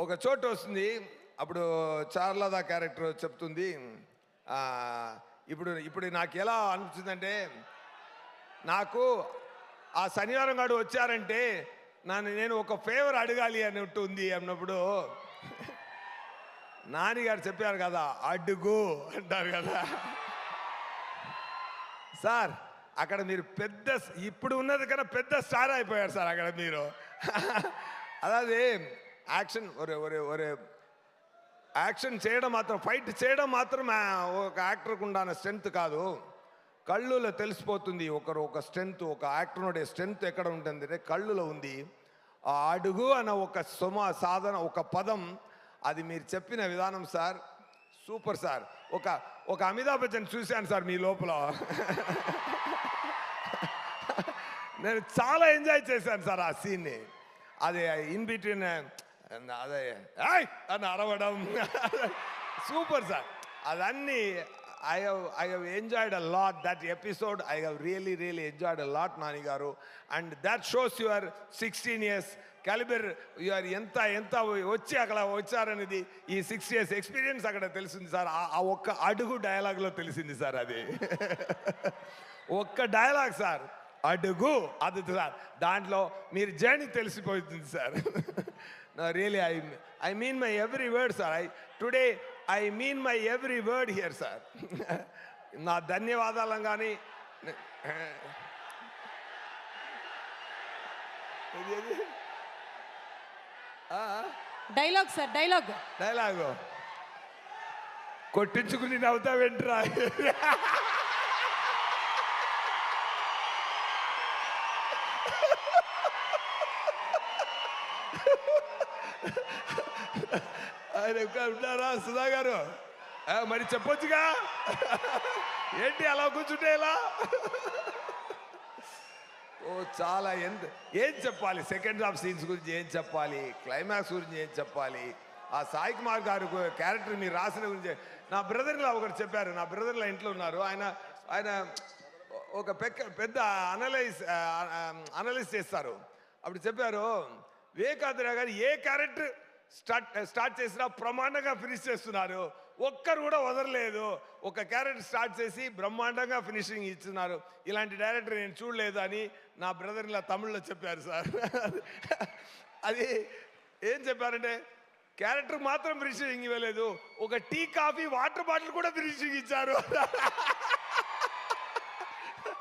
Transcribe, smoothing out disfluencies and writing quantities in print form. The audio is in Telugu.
ఒక చోటు వస్తుంది. అప్పుడు చార్లదా క్యారెక్టర్ చెప్తుంది, ఇప్పుడు ఇప్పుడు నాకు ఎలా అనిపించిందంటే, నాకు ఆ శనివారం నాడు వచ్చారంటే నేను ఒక ఫేవర్ అడగాలి అన్నట్టు ఉంది అన్నప్పుడు నానిగారు చెప్పారు కదా, అడుగు అంటారు కదా సార్. అక్కడ మీరు పెద్ద, ఇప్పుడు ఉన్నది కన్నా పెద్ద స్టార్ అయిపోయారు సార్ అక్కడ మీరు. అదే యాక్షన్ ఒరే యాక్షన్ చేయడం మాత్రం, ఫైట్ చేయడం మాత్రం ఒక యాక్టర్కు ఉండాలన్న స్ట్రెంత్ కాదు, కళ్ళులో తెలిసిపోతుంది ఒక స్ట్రెంత్, ఒక యాక్టర్ స్ట్రెంత్ ఎక్కడ ఉంటుందంటే కళ్ళులో ఉంది. ఆ అడుగు అన్న ఒక సాధన, ఒక పదం, అది మీరు చెప్పిన విధానం సార్ సూపర్ సార్. ఒక అమితాబ్ బచ్చన్ చూశాను సార్ మీ లోపల. నేను చాలా ఎంజాయ్ చేశాను సార్ ఆ సీన్ని. అది ఇన్ బిట్వీన్ అదే అని అరవడం సూపర్ సార్. అదన్నీ I have enjoyed a lot that episode. I have really enjoyed a lot, Nani garu, and that shows your 16 years caliber. You are enta వచ్చి అక్కడ వచ్చారనేది ఈ 6 years ఎక్స్పీరియన్స్ అక్కడ తెలిసింది సార్. ఆ ఒక్క అడుగు డైలాగ్లో తెలిసింది సార్. అది ఒక్క డైలాగ్ సార్, అడుగు, అది సార్. దాంట్లో మీరు జర్నీ తెలిసిపోతుంది sir. Really I mean my every word sir. Today I mean my every word here sir. నా ధన్యవాదాలు కానీ డైలాగ్ సార్, డైలాగు కొట్టించుకుని నవ్వుతావేంట్రా. ఆయన ఉంటారా సుధా గారు? మరి చెప్పొచ్చుగా, ఏంటి అలా కూర్చుంటే ఎలా? ఓ చాలా ఏం చెప్పాలి, సెకండ్ హాఫ్ సీన్స్ గురించి ఏం చెప్పాలి, క్లైమాక్స్ గురించి ఏం చెప్పాలి, ఆ సాయి కుమార్ గారు క్యారెక్టర్ మీరు రాసిన గురించి. నా బ్రదర్లా ఒకరు చెప్పారు, నా బ్రదర్లా ఇంట్లో ఉన్నారు, ఆయన ఒక పెద్ద అనలైజ్ చేస్తారు. అప్పుడు చెప్పారు, వివేకాంద్ర గారు ఏ క్యారెక్టర్ స్టార్ట్ చేసినా బ్రహ్మాండంగా ఫినిష్ చేస్తున్నారు, ఒక్కరు కూడా వదలలేదు. ఒక క్యారెక్టర్ స్టార్ట్ చేసి బ్రహ్మాండంగా ఫినిషింగ్ ఇస్తున్నారు, ఇలాంటి డైరెక్టర్ నేను చూడలేదు అని నా బ్రదర్ ఇలా తమిళ్లో చెప్పారు సార్. అది ఏం చెప్పారంటే, క్యారెక్టర్ మాత్రం ఫినిషింగ్ ఇవ్వలేదు, ఒక టీ కాఫీ వాటర్ బాటిల్ కూడా ఫినిషింగ్ ఇచ్చారు.